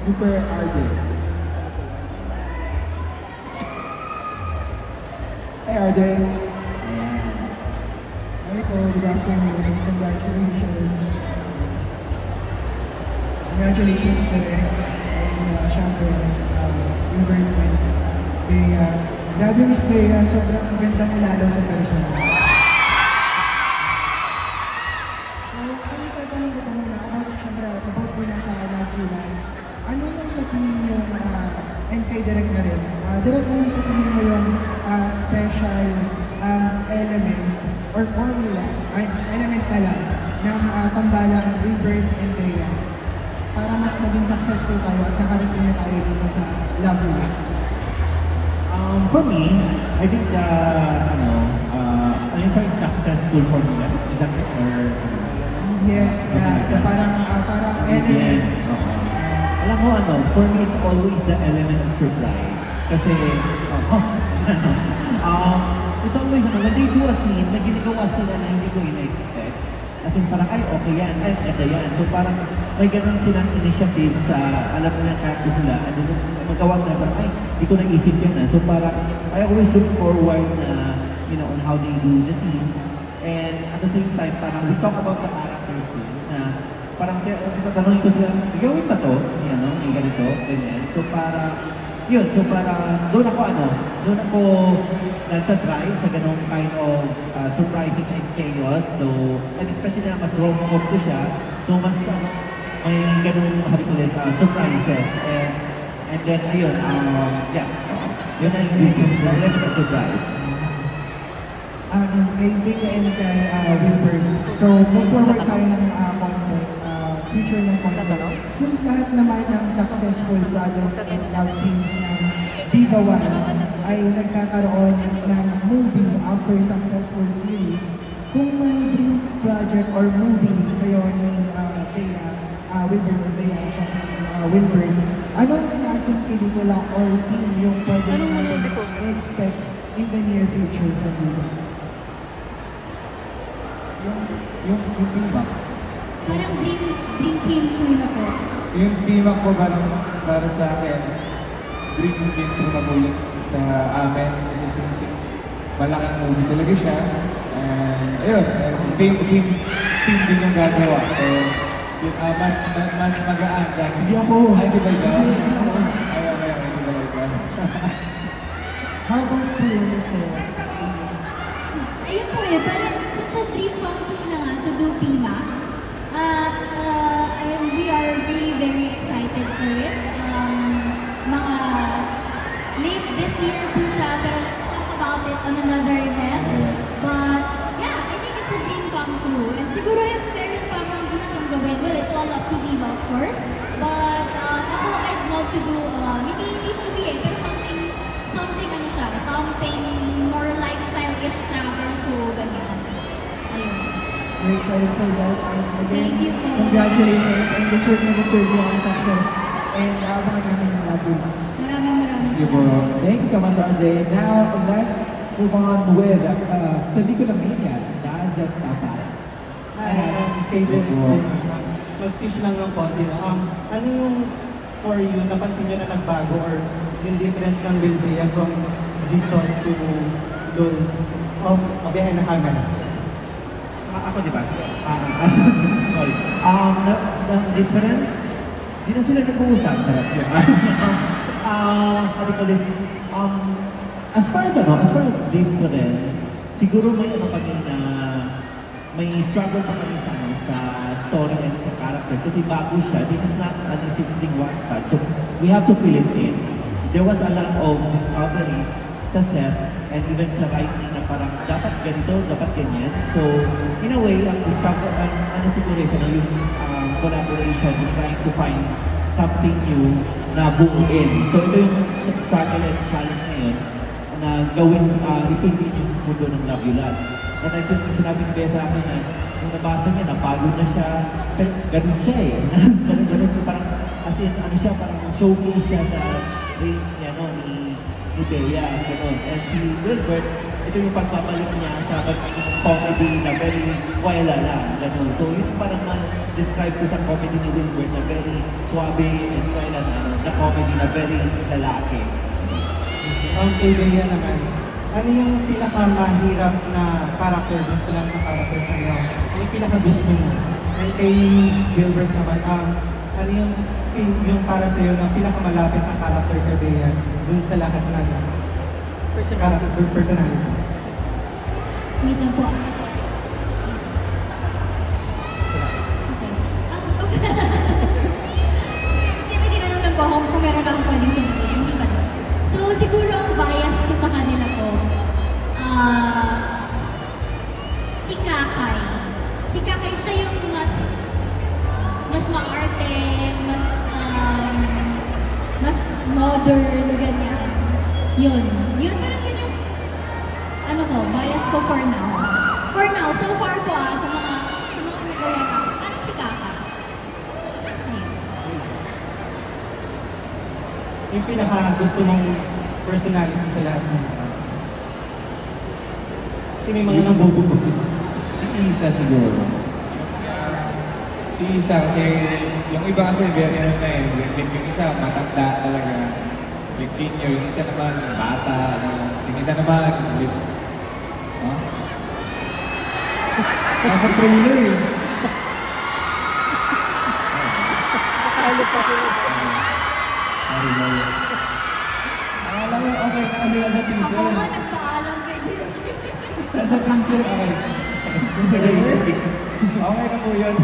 Super RJ. Hey RJ. Ayan. Hi po, good afternoon and congratulations. Congratulations Direk and syempre yung birthday. Bea, grabe Miss Bea, sobrang ganda mo lalo sa personal. So, ano tatanong ko pa muna about syempre, about muna sa Love You Lance. Ano yung sa tingin yung, and kay Direk na rin, Direk, ano sa tingin mo yung special element or formula, element na lang ng tambalang Rebirth and Bea para mas maging successful tayo at nakarating na tayo dito sa Love You Lance? For me, I think the ano yung sorry, successful formula, is that it? Or Yes, the parang element. Alam mo for me it's always the element of surprise. Kasi it's always when they do a scene, may ginagawa sila na hindi ko ina-expect. As in parang, ay, okay yan, ay, ganda yan. So parang may ganun silang initiative sa, alam nila characters nila, ano nung magawa na parang, ay, hindi ko naisip yan. So parang, I always look forward na, on how they do the scenes. And at the same time, parang we talk about the characters din, na parang tatanungin ko sila, gawin ba to? May ganito, ganyan. So parang, yun, so parang doon ako nagta-drive sa ganong kind of surprises and chaos. So, and especially na mas rom-com to siya, so mas may ganong surprises. And then, ayun, yun ang yung surprise. Kay Bea and kay Wilbert. So, move forward tayo ng konti, future ng konti. Since lahat naman ng successful projects and love teams ng Diva One ay nagkakaroon ng movie after successful series, kung may dream project or movie kayo ni Bea, Wilbert or Bea, siya Wilbert, anong klaseng pelikula or team yung pwede natin expect in the near future from you guys? Yung feedback. Parang dream came true na po. Yung feedback ko para sa akin, dream came true na ulit sa amin. Kasi since malaking movie talaga siya. And ayun, same team din yung gagawa. So, yun, mas magaan sa akin. Hindi ako. Ay, di ba ikaw? Ay, di ba ikaw? How about po yun, Miss Bea? Ayun po parang it's such a dream come true na nga to do PIMA. And we are really very excited for it. Mga late this year po siya, pero let's talk about it on another event. But yeah, I think it's a dream come true. And siguro if meron pa akong gustong gawin, well, it's all up to Diva, of course. But ako, I'd love to do, hindi movie pero something more lifestyle-ish travel show, ganyan. Ayun. We're excited for that. And again, Thank you po. congratulations and deserve mo ang success. And abangan namin yung Love You Lance. Maraming Thank you po. salamat. Thank you so much, RJ. Now, let's move on with Pelikula Mania, Daz at Tapares. Favorite mag-fish lang ng konti na. Ano yung for you, napansin nyo na nagbago or yung difference ng Will Bea from Jason to Lul of Behind the Camera? Ako, di ba? Sorry. The difference, di na sila nag-uusap. Sarap siya. What do you call this? As far as difference, siguro may pa din na may struggle pa kami sa story and sa characters. Kasi bago siya, this is not an existing one part. So, we have to fill it in. There was a lot of discoveries sa set and even sa writing na parang dapat ganito, dapat ganyan. So, in a way, ang siguro yung collaboration, trying to find something new na buuin. So, ito yung struggle and challenge ngayon na gawin, ifilin yung mundo ng Love You Lance. And I think sinabi ni Bea sa akin na nung nabasa niya, napagod na siya. Pero ganun siya eh. ganun parang, as in, parang showcase siya sa range niya, ni Bea, gano'n. And si Wilbert, ito yung pagbabalik niya sa comedy na very wala lang, gano'n. So yun parang describe ko sa comedy ni Wilbert na very suabe and wala na. comedy na very lalaki. Kay Bea naman, ano yung pinakamahirap na character dun sa lahat ng character sa iyo? Ano yung pinakagusto mo? And kay Gilbert naman, ano yung para sa iyo na pinakamalapit na character kay Bea dun sa lahat ng personalities? Wait lang po. Okay. Di ba tinanong lang po ako kung meron akong pwedeng sabihin? Hindi ba? So, siguro ang bias ko sa kanila po, si Kakay. Si Kakay siya yung mas maarte, mas modern, ganyan. Yun parang yun yung ano ko, bias ko for now. For now, so far po sa mga nagawa na, parang si Kakay. Ayun. Yung pinaka-gusto mong personality sa lahat ng kasi may mga nabububog. Si Isa siguro. Si Isa kasi, yung iba kasi very ano na eh, yung isa matanda talaga. Like senior, yung isa naman bata, yung isa naman, huh? Nasa trailer eh. Nakalo pa sila. Akala ko okay na kami nasa Ako teaser. nga nagpaalam kay Direk. Nasa teaser, okay. Okay na po yun.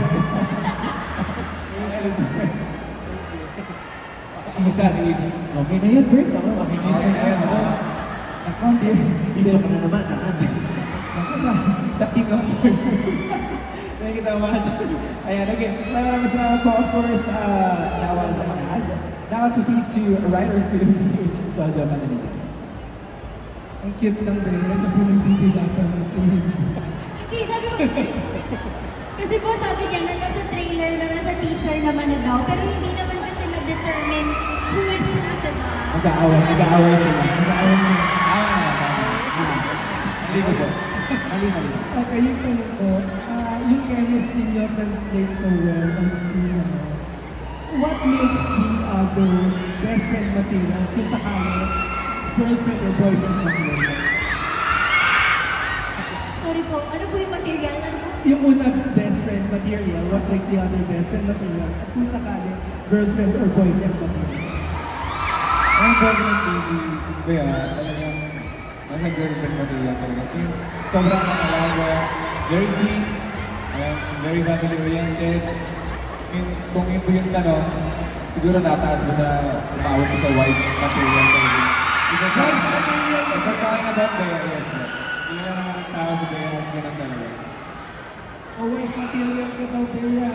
Isa, sige. Okay na yun, Bert. Ako, okay na Okay na yun. Gusto ko na naman, The king of words. Thank you so much. Ayan, again, maraming salamat po. Of course, that was now let's proceed to writer student page, Jojo Manalita. Ang cute lang ba yun? Ano po nagdidilapan ng sunod? Hindi, sabi ko, kasi po sabi niya, nasa trailer na nasa teaser naman na daw, pero hindi naman kasi na-determine who is who, diba? Nag-aaway sila. Hindi ko po. Mali. Okay, yung tanong ko, yung chemistry niyo translates so well on screen. What makes the other best friend material kung sakali girlfriend or boyfriend material? Sorry po, ano po yung material? Ano po? Yung una best friend material, what makes the other best friend material? At kung sakali girlfriend or boyfriend material? Ang problem ko si Bea, talagang nasa girlfriend material talaga. Since sobrang alaga, very sweet, very family-oriented. Kung yun po yung tanong, siguro tataas mo sa umawag ko sa wife material talaga. Wife material! If we're talking about Bea, yes po. Hindi na naman ang tao si Bea kasi ganun talaga. O wife material ka daw, Bea.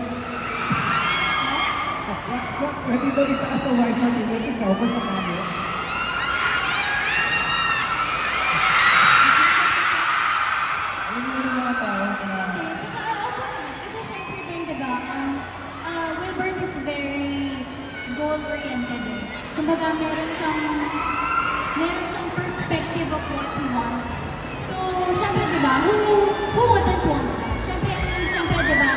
Pwede daw itaas sa wife material, ikaw kung sakali. Hindi naman yung mga tao na Hindi, tsaka opo naman, kasi syempre din, diba, Wilbert is very goal-oriented eh. Kumbaga, meron siyang perspective of what he wants. So, syempre, diba, who wouldn't want that? Syempre, diba,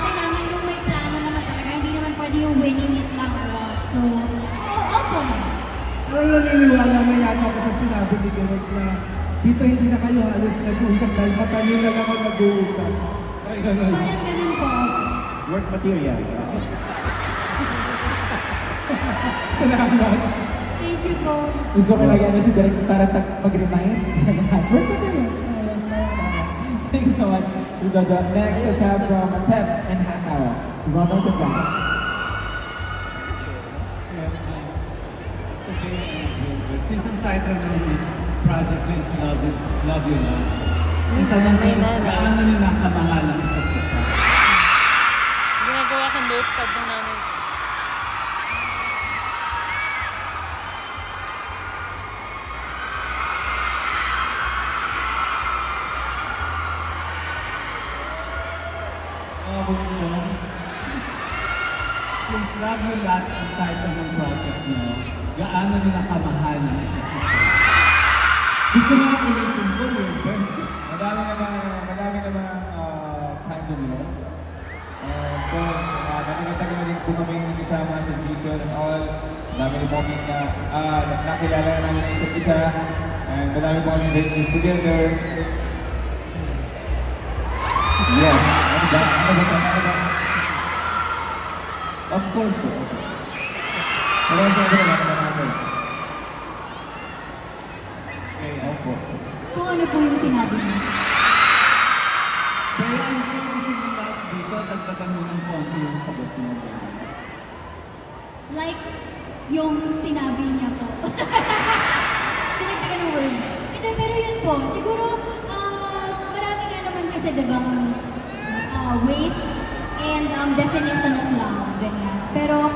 kailangan yung may plano naman talaga, hindi naman pwede yung winning it lang or what. So, opo naman. Pero naniniwala na yata ako sa sinabi ni Direk na dito hindi na kayo halos nag-uusap dahil mata nyo na lang ang nag-uusap. Ay, ganun. Parang ganun po. work material. Salamat. Thank you po. gusto ko lagi si Direk para mag-remind sa lahat. Work material. Thanks so much, Jojo. Next, let's have from Pep and Hannah, Ronald Gonzalez. Yes, since ang title ng project is Love You Lots, ang tanong ko is, gaano nyo nakamahal ang isa't isa? Ginagawa kang notepad ng nanay. Since Love You Lots ang title ng project nyo, gaano nyo nakamahal ang isa't isa? Gusto mo na ulitin ko, Wilbert? Madami namang kinds of love. Of course, matagal na din po kami nag-isa kasama sa Gison and all. Dami rin po kami nakilala na namin ang isa't isa. And madami po kami ventures together. Yes. Ano ba? Ano ba? Of course po. Wala siya na namin. Okay, opo. Kung ano po yung sinabi niyo. Kaya I'm sure gusto niyo lahat dito, dagdagan mo ng konti yung sagot mo. Like, yung sinabi niya po. Tinagdagan ng words. Hindi, pero yun po. Siguro, marami nga naman kasi diba ways and definition of love. Ganyan. Pero,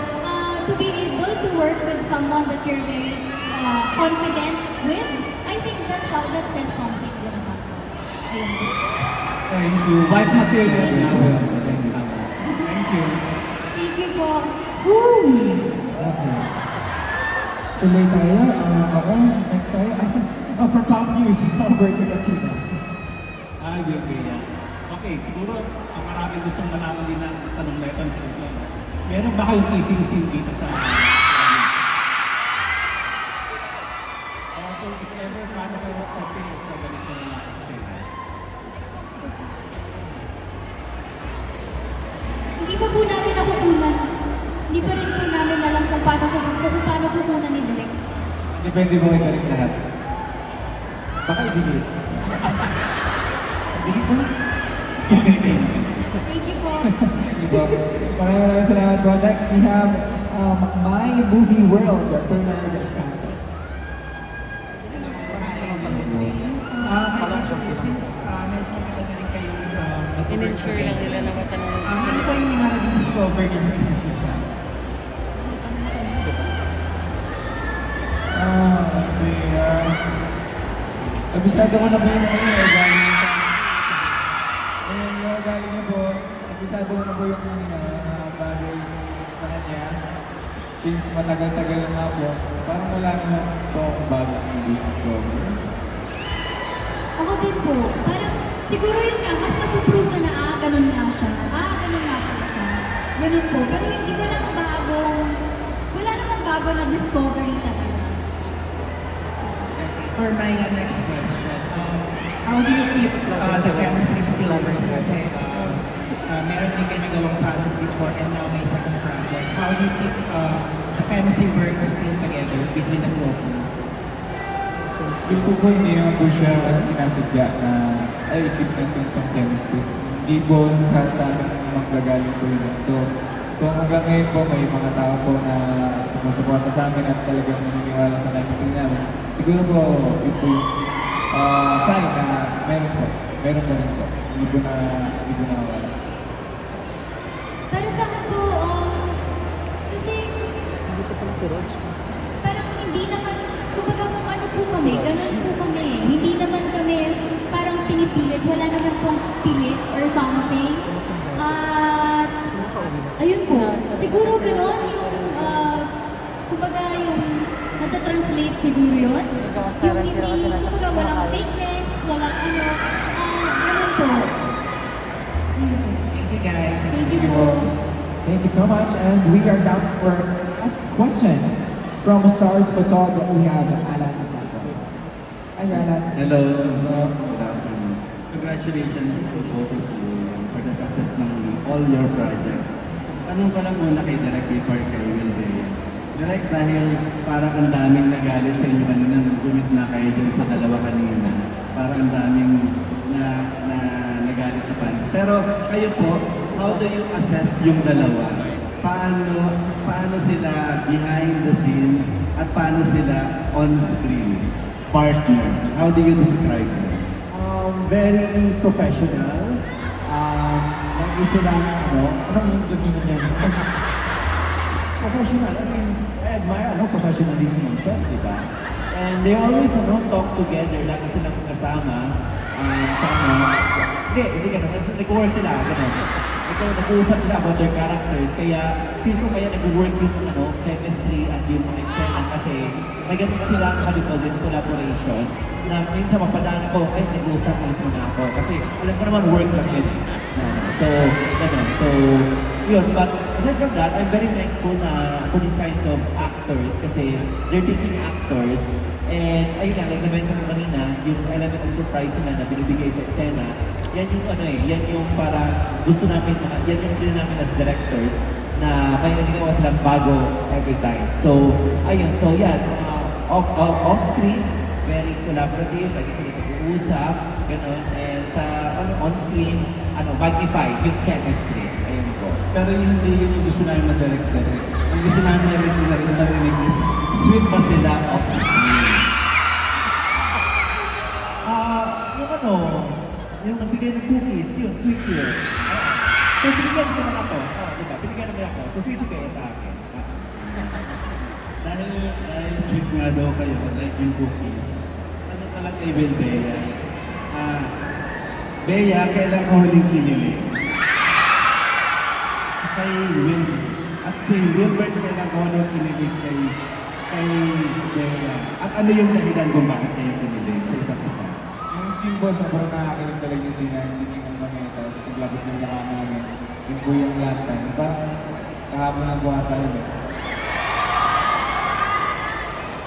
to be able to work with someone that you're very confident with, I think that says something din naman. Ayun po. Thank you. Wife material na. Thank you. Thank you po. Okay. Tuloy tayo. Ako, next tayo. For pop news, Roberto Gatino. Will be yan. Okay, siguro maraming gustong malaman din ng tanong na ito sa ito. Meron ba kayong kissing dito sa if ever paano kayo prepare sa ganito na eksena? Hindi pa po namin nakukunan. Hindi pa rin po namin alam kung paano kukunan ni Direk. Depende po kayo rin lahat. Baka ibigay. Thank you po. Di ba? Maraming salamat po. Next, we have My Movie World, Bernard Santos. Actually, since medyo matagal na rin kayong In-ensure lang nila na matanong. ano pa yung mga na-discover niyo sa isa't isa? Hindi. Abisado ko na po yung ano eh, galing niya sa... Yung galing niya po, abisado ko na po yung bagay sa kanya. Since matagal-tagal na nga po, parang wala naman po akong bagong i-discover. Ako din po. Parang siguro yun nga, mas napuprove na ganun nga siya. Ganun nga po siya. Ganun po. Pero hindi ko lang wala namang bago na discovery talaga. For my next question, how do you keep the chemistry still works? Kasi meron din kayo nagawang project before and now may second project. How do you keep the chemistry work still together between the two of you? Feel ko po hindi naman po siya sinasadya na keep natin itong chemistry. Hindi po sa akin manggagaling po yun. So, kung hanggang ngayon po may mga tao po na sumusuporta sa amin at talagang naniniwala sa chemistry namin, siguro po yun po yung sign na meron po. Meron pa rin po. Hindi po na wala. Para sa akin po, kasi Hindi ko pala si Rog. parang hindi naman, kumbaga kung ano po kami, ganun po kami. Hindi naman kami parang pinipilit. Wala naman pong pilit or something. At ayun po, siguro ganun yung, kumbaga yung natatranslate siguro yun. Yung hindi, kumbaga walang fakeness, walang ano, ganun po. Ayun po. Thank you guys. Thank you po. Thank you so much. And we are down for last question from Stars Photography. We have Alan Santo. Hi, Alan. Hello. Good afternoon. Congratulations to both of you for the success ng all your projects. Tanong ko lang muna kay Direk before kay Will Ray. Direk, dahil parang ang daming nagalit sa inyo kanina, gumit na kayo dyan sa dalawa kanina. Parang ang daming nagalit na fans. Pero kayo po, how do you assess yung dalawa? Paano sila behind the scene at paano sila on screen? Partner. How do you describe them? Very professional. Lagi silang, anong domino niya? Professional, as in, I admire, professionalism themselves, di ba? And they always, talk together, lagi silang kasama, sa hindi ganun, nag-work sila, ganun. Nag-uusap sila about their characters, kaya feel ko kaya nag-work yung, chemistry at yung mga eksena kasi may ganun silang halito this collaboration na minsan mapadaan ako, ay nag-uusap mismo na ako. Kasi alam ko naman work lang yun. So, ganun. So, yun. But aside from that, I'm very thankful na for these kinds of actors kasi they're taking actors. And ayun nga, like na-mention ko kanina, yung element of surprise nila na binibigay sa eksena, yan yung ano eh, yan yung para gusto namin, yan yung din namin as directors na kaya nagawa silang bago every time. So, ayun. So, yan. Off-screen, very collaborative, lagi sila nag-uusap, gano'n. And sa on-screen, magnify yung chemistry. Ayun po. Pero hindi yun yung gusto namin ma-direct. Ang gusto namin marinig is, sweet ba sila off-screen? Yung nagbigay ng cookies, yun, sweet yun. So, binigyan naman ako. Diba? Binigyan naman ako. So, sweet si Bea sa akin. Dahil sweet nga daw kayo, like yung cookies. Ano ka lang kay Bea? Bea, kailan ka huling kinilig? Kay Wilbert. At si Wilbert, kailan ka huling kinilig kay Bea? At ano yung dahilan kung bakit kayo kinilig sa isa't isa? Yung symbol, sobrang nakakilig talaga yung sina, hindi ng Mameta, sa paglabot ng mukha namin. Yung po yung last time. Parang kahapon ang buha tayo eh.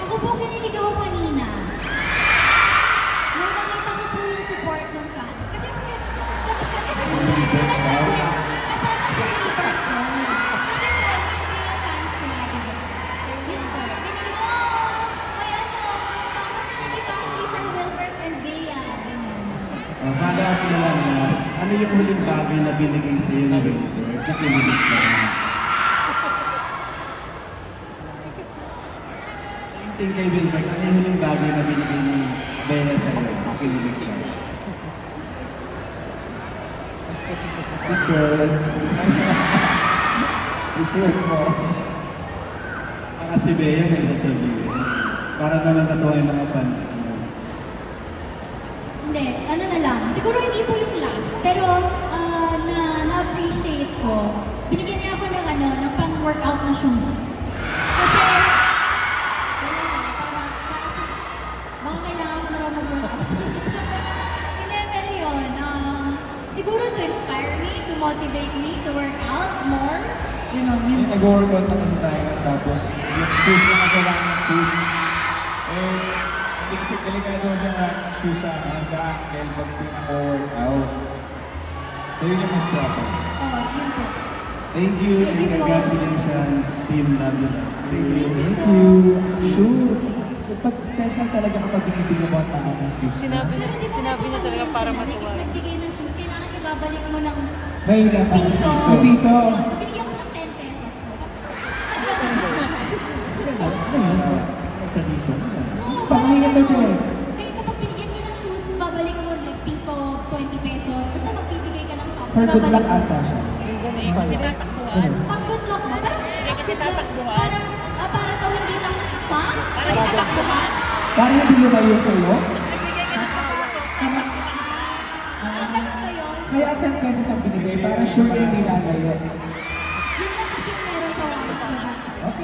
Ako po kinilig ako kanina. Nung nakita ko po yung support ng fans. Kasi support nila sa akin, kasama si Wilbert ko. Kasi po, may mga fans sila. Yun po. Kinilig, may community party for Wilbert and Bea. Ganyan. Bago ako na lang last, ano yung huling bagay na binigay sa iyo ni Wilbert na kinilig ka? Same thing kay Wilbert, ano yung huling bagay na binigay ni Bea sa iyo na kinilig ka? Secret. Secret mo. Baka si Bea may sasabihin. Para naman natuwa yung mga fans mo. Hindi, ano na lang. Siguro hindi po yung last. Pero na-appreciate ko. Binigyan niya ako ng pang-workout na shoes. Kasi, para sa, baka kailangan ko na raw mag-workout. Hindi, pero yun. Siguro to inspire me, to motivate me to work out more. Yun. Nag-workout na kasi tayo tapos yung shoes na kailangan ng shoes. Hindi kasi delikado sa shoes sa ankle pag pinaka-workout. So yun yung mas proper. Yun po. Thank you and Thank you po. congratulations, Team Love You Lots. Thank you. Thank you. Shoes. Pag special talaga kapag binibigyan mo ang tao ng shoes. Sinabi Pero di ba niya talaga para like, matuwa. if nagbigay ng shoes, kailangan ibabalik mo ng May ilan pa? piso. Piso. So, binigyan ko siyang 10 pesos. Tradition. Oo, Pakahingan parang mo ganun. ito. Kaya kapag binigyan mo ng shoes, babalik mo like piso, 20 pesos. Basta magbibigay ka ng soft. For good luck babalik mo. ata siya. Kasi tatakbuhan. Pang good luck mo. Parang kasi good luck. tatakbuhan. Para daw hindi lang pa. Kasi tatakbuhan. Para hindi lumayo sa'yo. Ganun ba yun? Kaya 10 pesos ang binigay para sure na hindi lalayo.